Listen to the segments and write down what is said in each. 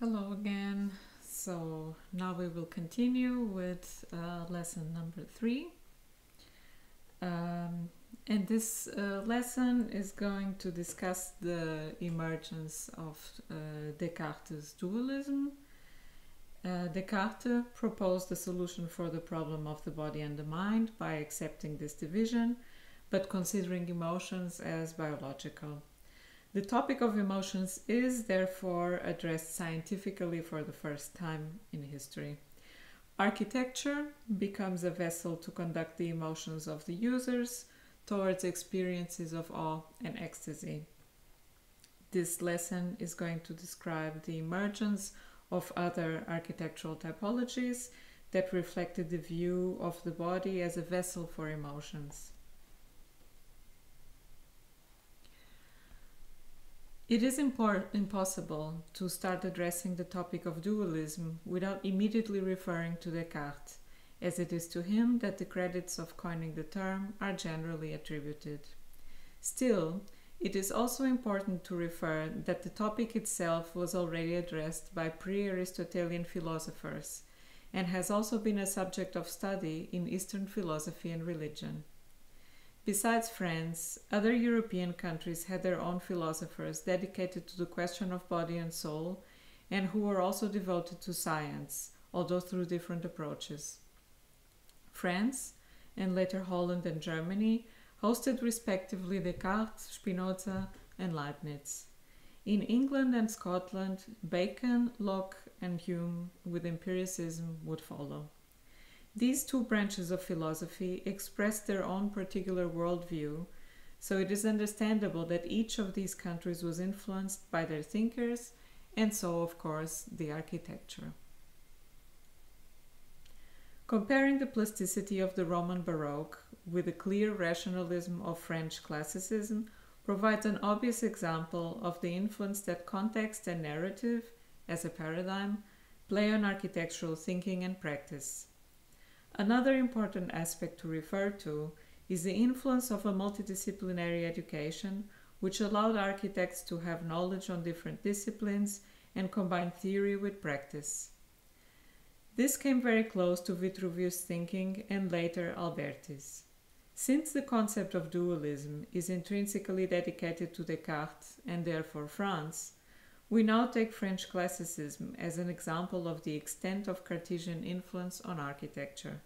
Hello again. So now we will continue with lesson number 3. And this lesson is going to discuss the emergence of Descartes' dualism. Descartes proposed a solution for the problem of the body and the mind by accepting this division, but considering emotions as biological. The topic of emotions is therefore addressed scientifically for the first time in history. Architecture becomes a vessel to conduct the emotions of the users towards experiences of awe and ecstasy. This lesson is going to describe the emergence of other architectural typologies that reflected the view of the body as a vessel for emotions. It is impossible to start addressing the topic of dualism without immediately referring to Descartes, as it is to him that the credits of coining the term are generally attributed. Still, it is also important to refer that the topic itself was already addressed by pre-Aristotelian philosophers and has also been a subject of study in Eastern philosophy and religion. Besides France, other European countries had their own philosophers dedicated to the question of body and soul, and who were also devoted to science, although through different approaches. France, and later Holland and Germany, hosted respectively Descartes, Spinoza, and Leibniz. In England and Scotland, Bacon, Locke, and Hume, with empiricism, would follow. These two branches of philosophy expressed their own particular worldview, so it is understandable that each of these countries was influenced by their thinkers, and so, of course, the architecture. Comparing the plasticity of the Roman Baroque with the clear rationalism of French classicism provides an obvious example of the influence that context and narrative, as a paradigm, play on architectural thinking and practice. Another important aspect to refer to is the influence of a multidisciplinary education, which allowed architects to have knowledge on different disciplines and combine theory with practice. This came very close to Vitruvius' thinking and later Alberti's. Since the concept of dualism is intrinsically dedicated to Descartes and therefore France, we now take French classicism as an example of the extent of Cartesian influence on architecture.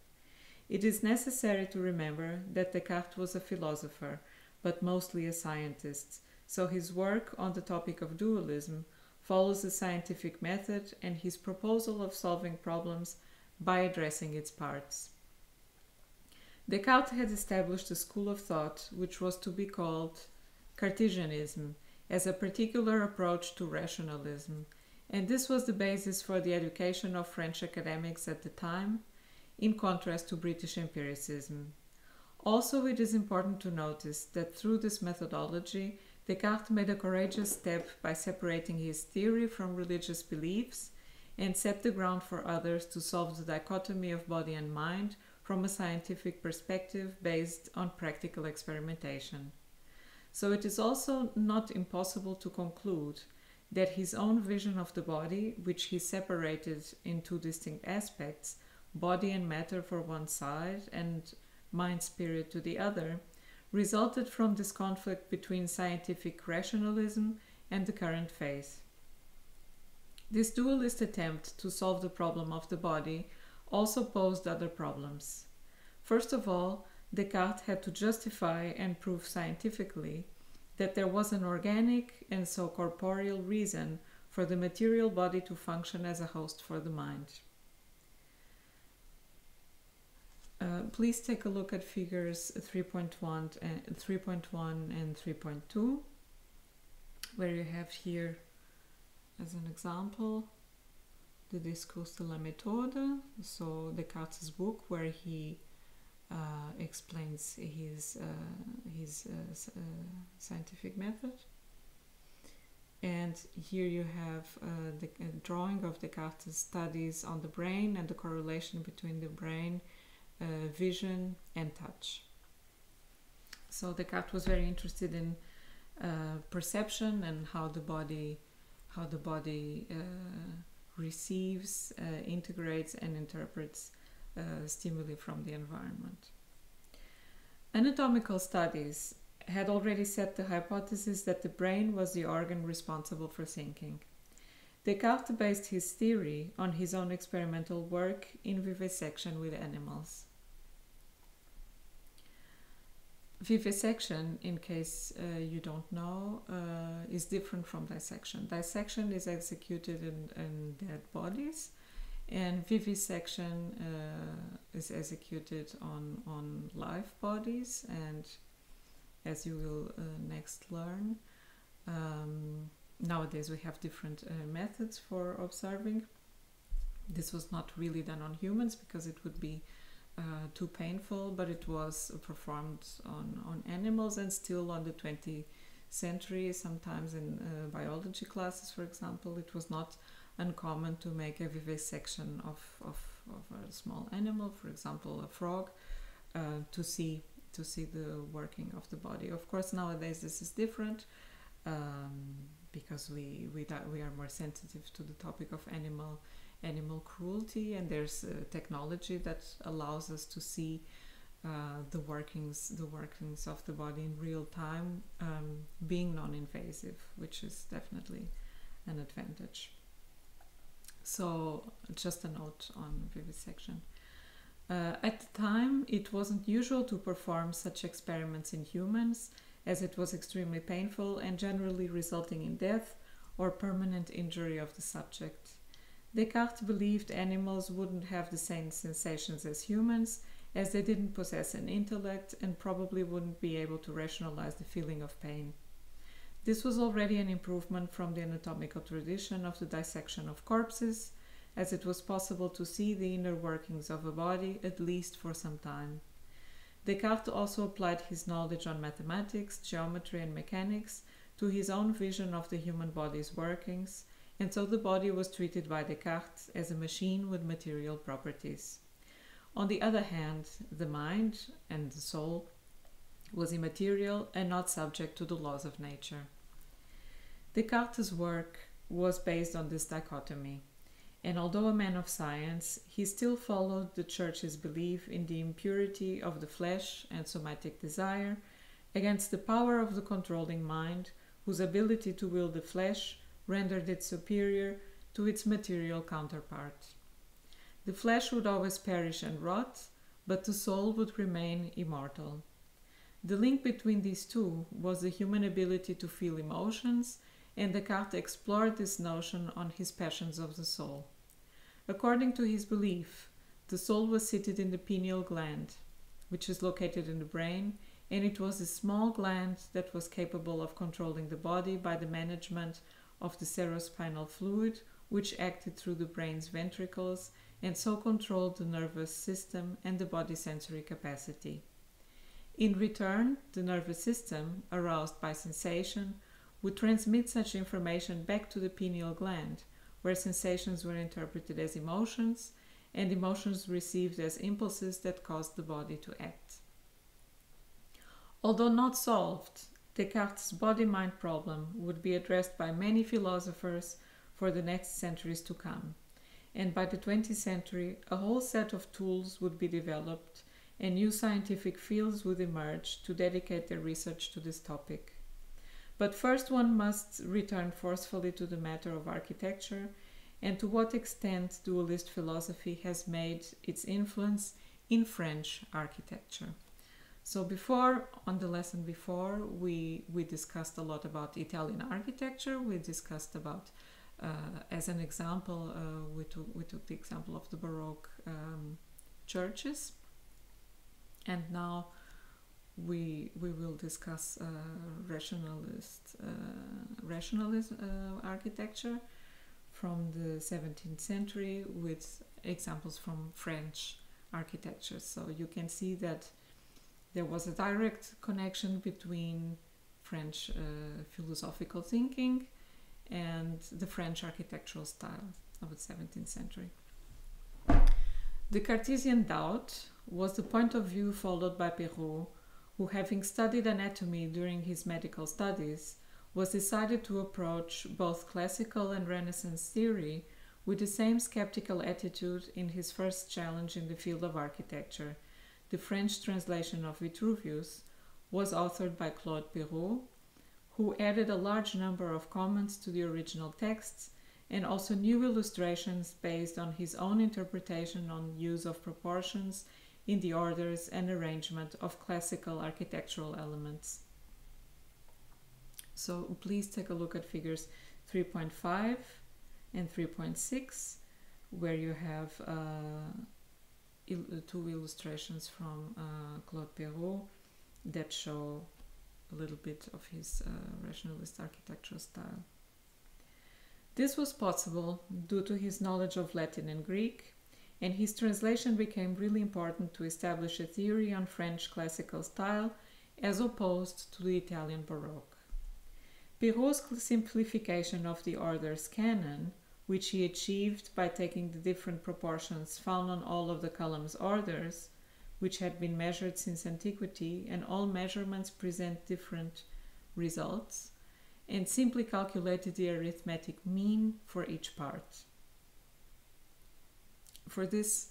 It is necessary to remember that Descartes was a philosopher, but mostly a scientist, so his work on the topic of dualism follows the scientific method and his proposal of solving problems by addressing its parts. Descartes had established a school of thought which was to be called Cartesianism, as a particular approach to rationalism, and this was the basis for the education of French academics at the time, in contrast to British empiricism. Also, it is important to notice that through this methodology, Descartes made a courageous step by separating his theory from religious beliefs and set the ground for others to solve the dichotomy of body and mind from a scientific perspective based on practical experimentation. So it is also not impossible to conclude that his own vision of the body, which he separated in two distinct aspects, body and matter for one side and mind-spirit to the other, resulted from this conflict between scientific rationalism and the current faith. This dualist attempt to solve the problem of the body also posed other problems. First of all, Descartes had to justify and prove scientifically that there was an organic and so corporeal reason for the material body to function as a host for the mind. Please take a look at figures 3.1 and 3.2, where you have here, as an example, the Discours de la Méthode, so Descartes' book where he explains his scientific method. And here you have the drawing of Descartes' studies on the brain and the correlation between the brain, vision and touch. So Descartes was very interested in perception and how the body body receives, integrates, and interprets stimuli from the environment. Anatomical studies had already set the hypothesis that the brain was the organ responsible for thinking. Descartes based his theory on his own experimental work in vivisection with animals. Vivisection, in case you don't know, is different from dissection. Dissection is executed in dead bodies, and vivisection is executed on live bodies, and as you will next learn, nowadays we have different methods for observing. This was not really done on humans because it would be too painful, but it was performed on animals, and still on the 20th century, sometimes in biology classes, for example, it was not uncommon to make a vivisection of a small animal, for example a frog, to see the working of the body. Of course, nowadays this is different because we are more sensitive to the topic of animal cruelty, and there's technology that allows us to see the workings of the body in real time, being non-invasive, which is definitely an advantage. So just a note on vivisection. At the time, it wasn't usual to perform such experiments in humans, as it was extremely painful and generally resulting in death or permanent injury of the subject. Descartes believed animals wouldn't have the same sensations as humans, as they didn't possess an intellect and probably wouldn't be able to rationalize the feeling of pain. This was already an improvement from the anatomical tradition of the dissection of corpses, as it was possible to see the inner workings of a body at least for some time. Descartes also applied his knowledge on mathematics, geometry, and mechanics to his own vision of the human body's workings, and so the body was treated by Descartes as a machine with material properties. On the other hand, the mind and the soul was immaterial and not subject to the laws of nature. Descartes' work was based on this dichotomy, and although a man of science, he still followed the Church's belief in the impurity of the flesh and somatic desire against the power of the controlling mind, whose ability to will the flesh rendered it superior to its material counterpart. The flesh would always perish and rot, but the soul would remain immortal. The link between these two was the human ability to feel emotions, and Descartes explored this notion on his Passions of the Soul. According to his belief, the soul was seated in the pineal gland, which is located in the brain, and it was a small gland that was capable of controlling the body by the management of the cerebrospinal fluid, which acted through the brain's ventricles and so controlled the nervous system and the body's sensory capacity. In return, the nervous system, aroused by sensation, would transmit such information back to the pineal gland, where sensations were interpreted as emotions, and emotions received as impulses that caused the body to act. Although not solved, Descartes' body-mind problem would be addressed by many philosophers for the next centuries to come, and by the 20th century, a whole set of tools would be developed and new scientific fields would emerge to dedicate their research to this topic. But first one must return forcefully to the matter of architecture and to what extent dualist philosophy has made its influence in French architecture. So before, on the lesson before, we discussed a lot about Italian architecture. We discussed about, as an example, we took the example of the Baroque churches. And now we will discuss rationalist architecture from the 17th century with examples from French architecture. So you can see that there was a direct connection between French philosophical thinking and the French architectural style of the 17th century. The Cartesian doubt was the point of view followed by Perrault, who, having studied anatomy during his medical studies, was decided to approach both classical and Renaissance theory with the same skeptical attitude in his first challenge in the field of architecture. The French translation of Vitruvius was authored by Claude Perrault, who added a large number of comments to the original texts and also new illustrations based on his own interpretation on use of proportions in the orders and arrangement of classical architectural elements. So please take a look at figures 3.5 and 3.6, where you have two illustrations from Claude Perrault that show a little bit of his rationalist architectural style. This was possible due to his knowledge of Latin and Greek, and his translation became really important to establish a theory on French classical style as opposed to the Italian Baroque. Perrault's simplification of the order's canon, which he achieved by taking the different proportions found on all of the column's orders, which had been measured since antiquity, and all measurements present different results, and simply calculated the arithmetic mean for each part. For this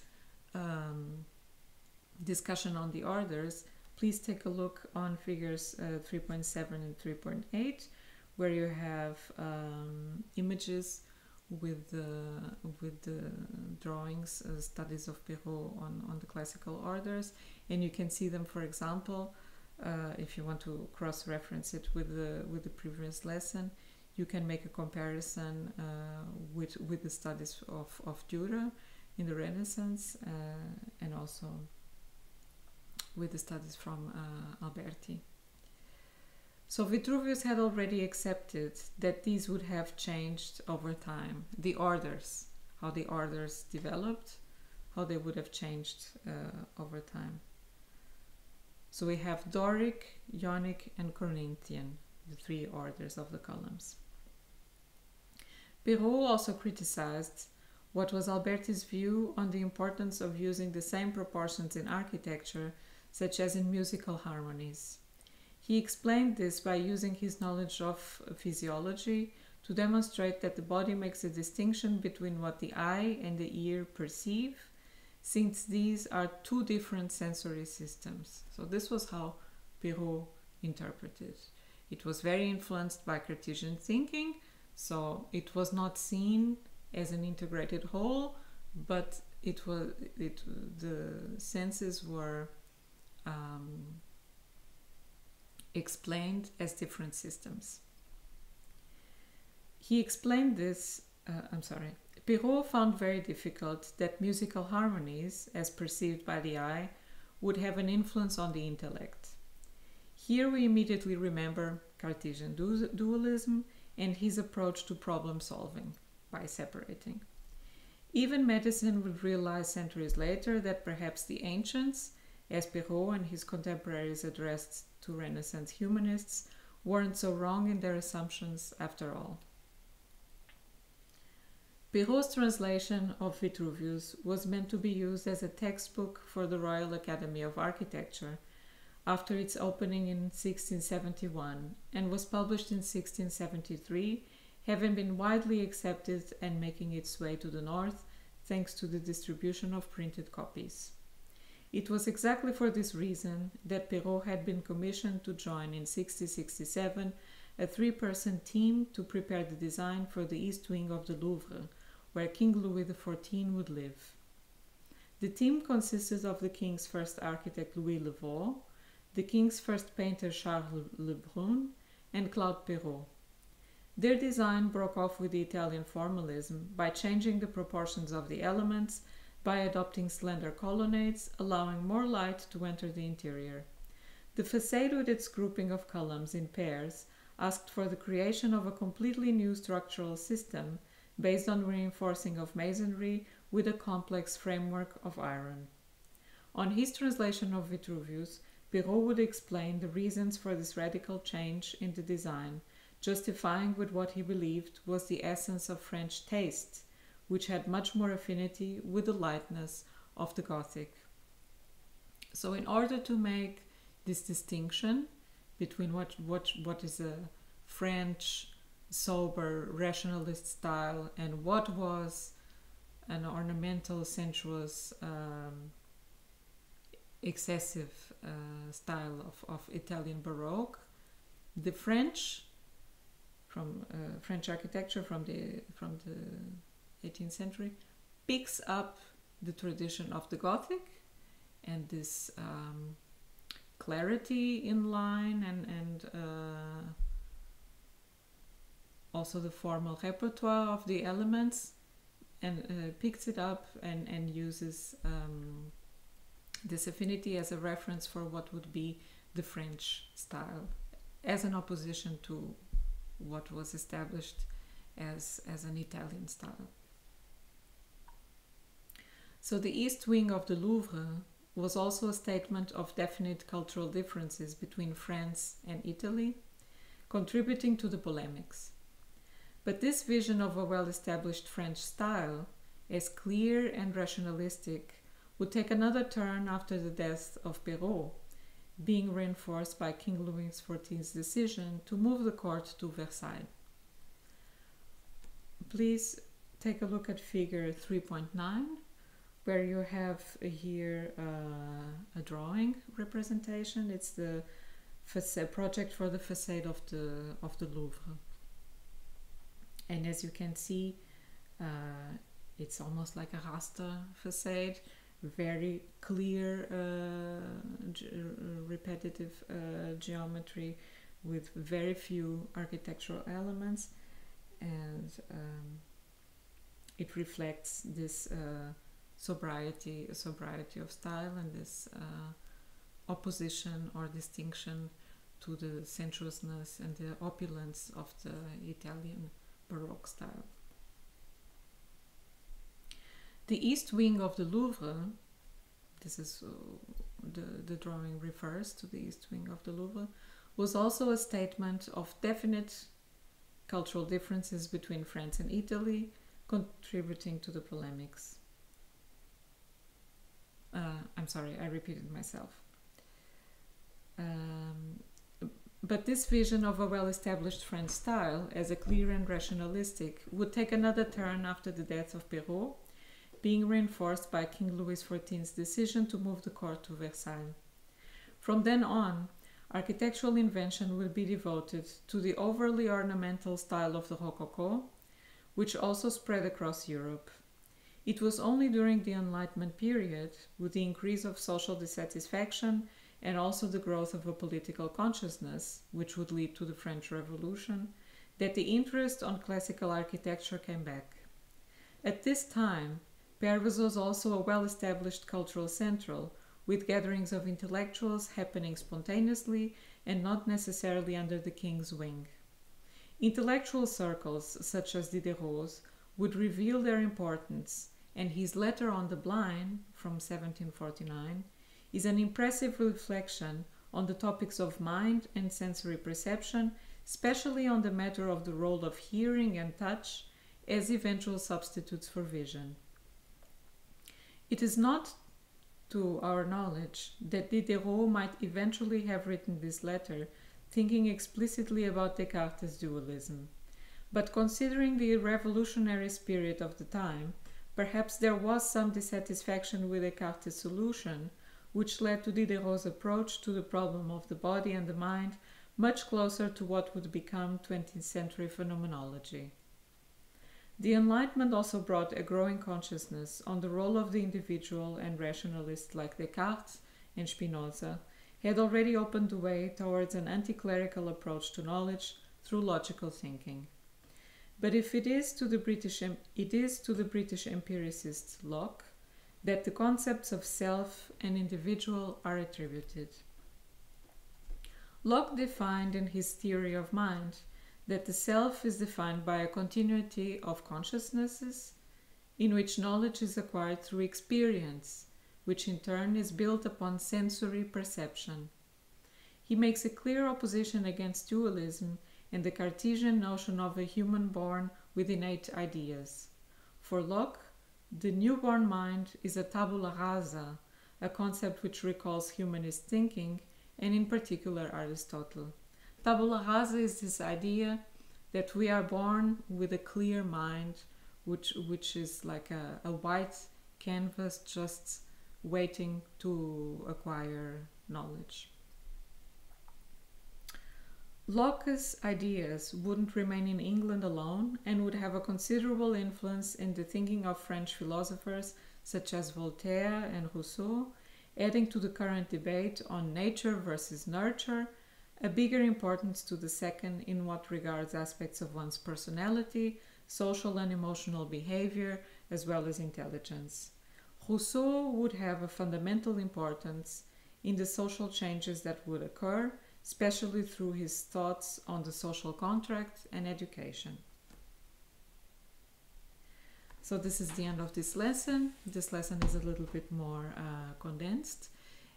discussion on the orders, please take a look on figures 3.7 and 3.8, where you have images with the drawings, studies of Perrault on the classical orders, and you can see them, for example, if you want to cross-reference it with the previous lesson, you can make a comparison with the studies of Dürer in the Renaissance and also with the studies from Alberti. So Vitruvius had already accepted that these would have changed over time, the orders, how the orders developed, how they would have changed over time. So we have Doric, Ionic, and Corinthian, the three orders of the columns. Perrault also criticized what was Alberti's view on the importance of using the same proportions in architecture, such as in musical harmonies. He explained this by using his knowledge of physiology to demonstrate that the body makes a distinction between what the eye and the ear perceive, since these are two different sensory systems. So this was how Perrault interpreted. It was very influenced by Cartesian thinking, so it was not seen as an integrated whole, but the senses were explained as different systems. He explained this, Perrault found very difficult that musical harmonies, as perceived by the eye, would have an influence on the intellect. Here we immediately remember Cartesian dualism and his approach to problem solving by separating. Even medicine would realize centuries later that perhaps the ancients, as Perrault and his contemporaries addressed to Renaissance humanists, weren't so wrong in their assumptions after all. Perrault's translation of Vitruvius was meant to be used as a textbook for the Royal Academy of Architecture after its opening in 1671 and was published in 1673, having been widely accepted and making its way to the north thanks to the distribution of printed copies. It was exactly for this reason that Perrault had been commissioned to join in 1667 a three-person team to prepare the design for the east wing of the Louvre, where King Louis XIV would live. The team consisted of the king's first architect Louis Le Vau, the king's first painter Charles Lebrun, and Claude Perrault. Their design broke off with the Italian formalism by changing the proportions of the elements, by adopting slender colonnades, allowing more light to enter the interior. The facade with its grouping of columns in pairs asked for the creation of a completely new structural system based on reinforcing of masonry with a complex framework of iron. On his translation of Vitruvius, Perrault would explain the reasons for this radical change in the design, justifying with what he believed was the essence of French taste, which had much more affinity with the lightness of the Gothic. So in order to make this distinction between what is a French sober rationalist style and what was an ornamental, sensuous, excessive style of Italian Baroque. The French, from French architecture from the 18th century, picks up the tradition of the Gothic and this clarity in line and also the formal repertoire of the elements, and picks it up and uses this affinity as a reference for what would be the French style, as an opposition to what was established as an Italian style. So the east wing of the Louvre was also a statement of definite cultural differences between France and Italy, contributing to the polemics. But this vision of a well-established French style, as clear and rationalistic, would take another turn after the death of Perrault, being reinforced by King Louis XIV's decision to move the court to Versailles. Please take a look at figure 3.9, where you have here a drawing representation. It's the project for the facade of the Louvre. And as you can see, it's almost like a raster facade, very clear, repetitive geometry with very few architectural elements, and it reflects this sobriety of style and this opposition or distinction to the sensuousness and the opulence of the Italian Baroque style. The east wing of the Louvre, this is the drawing refers to the east wing of the Louvre, was also a statement of definite cultural differences between France and Italy, contributing to the polemics. I'm sorry, I repeated myself. But this vision of a well-established French style as a clear and rationalistic would take another turn after the death of Perrault, being reinforced by King Louis XIV's decision to move the court to Versailles. From then on, architectural invention will be devoted to the overly ornamental style of the Rococo, which also spread across Europe. It was only during the Enlightenment period, with the increase of social dissatisfaction and also the growth of a political consciousness, which would lead to the French Revolution, that the interest on classical architecture came back. At this time, Paris was also a well-established cultural central, with gatherings of intellectuals happening spontaneously and not necessarily under the king's wing. Intellectual circles, such as Diderot's, would reveal their importance, and his Letter on the Blind, from 1749, is an impressive reflection on the topics of mind and sensory perception, especially on the matter of the role of hearing and touch as eventual substitutes for vision. It is not, to our knowledge, that Diderot might eventually have written this letter thinking explicitly about Descartes' dualism, but considering the revolutionary spirit of the time, perhaps there was some dissatisfaction with Descartes' solution, which led to Diderot's approach to the problem of the body and the mind much closer to what would become 20th century phenomenology. The Enlightenment also brought a growing consciousness on the role of the individual, and rationalists like Descartes and Spinoza had already opened the way towards an anti-clerical approach to knowledge through logical thinking. But if it is to the British empiricist Locke that the concepts of self and individual are attributed. Locke defined in his theory of mind that the self is defined by a continuity of consciousnesses in which knowledge is acquired through experience, which in turn is built upon sensory perception. He makes a clear opposition against dualism and the Cartesian notion of a human born with innate ideas. For Locke, the newborn mind is a tabula rasa, a concept which recalls humanist thinking, and in particular Aristotle. Tabula rasa is this idea that we are born with a clear mind, which is like a white canvas just waiting to acquire knowledge. Locke's ideas wouldn't remain in England alone and would have a considerable influence in the thinking of French philosophers such as Voltaire and Rousseau, adding to the current debate on nature versus nurture, a bigger importance to the second in what regards aspects of one's personality, social and emotional behavior, as well as intelligence. Rousseau would have a fundamental importance in the social changes that would occur, especially through his thoughts on the social contract and education. So this is the end of this lesson. This lesson is a little bit more condensed,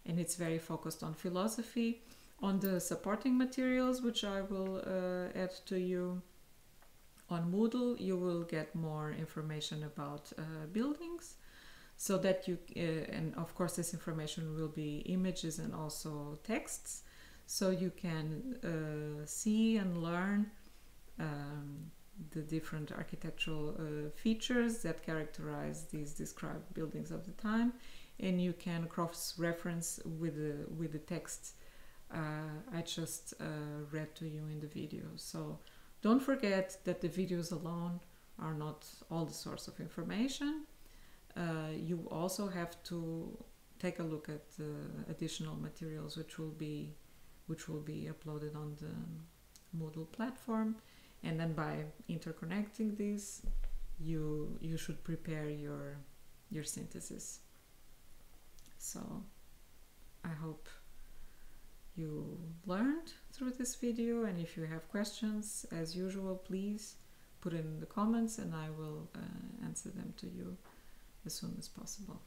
and it's very focused on philosophy. On the supporting materials, which I will add to you on Moodle, you will get more information about buildings, so that you, and of course this information will be images and also texts, so you can see and learn the different architectural features that characterize these described buildings of the time, and you can cross-reference with the text I just read to you in the video. So don't forget that the videos alone are not all the source of information. You also have to take a look at the additional materials which will be uploaded on the Moodle platform, and then by interconnecting these, you should prepare your synthesis. So I hope you learned through this video, and if you have questions, as usual, please put it in the comments and I will answer them to you as soon as possible.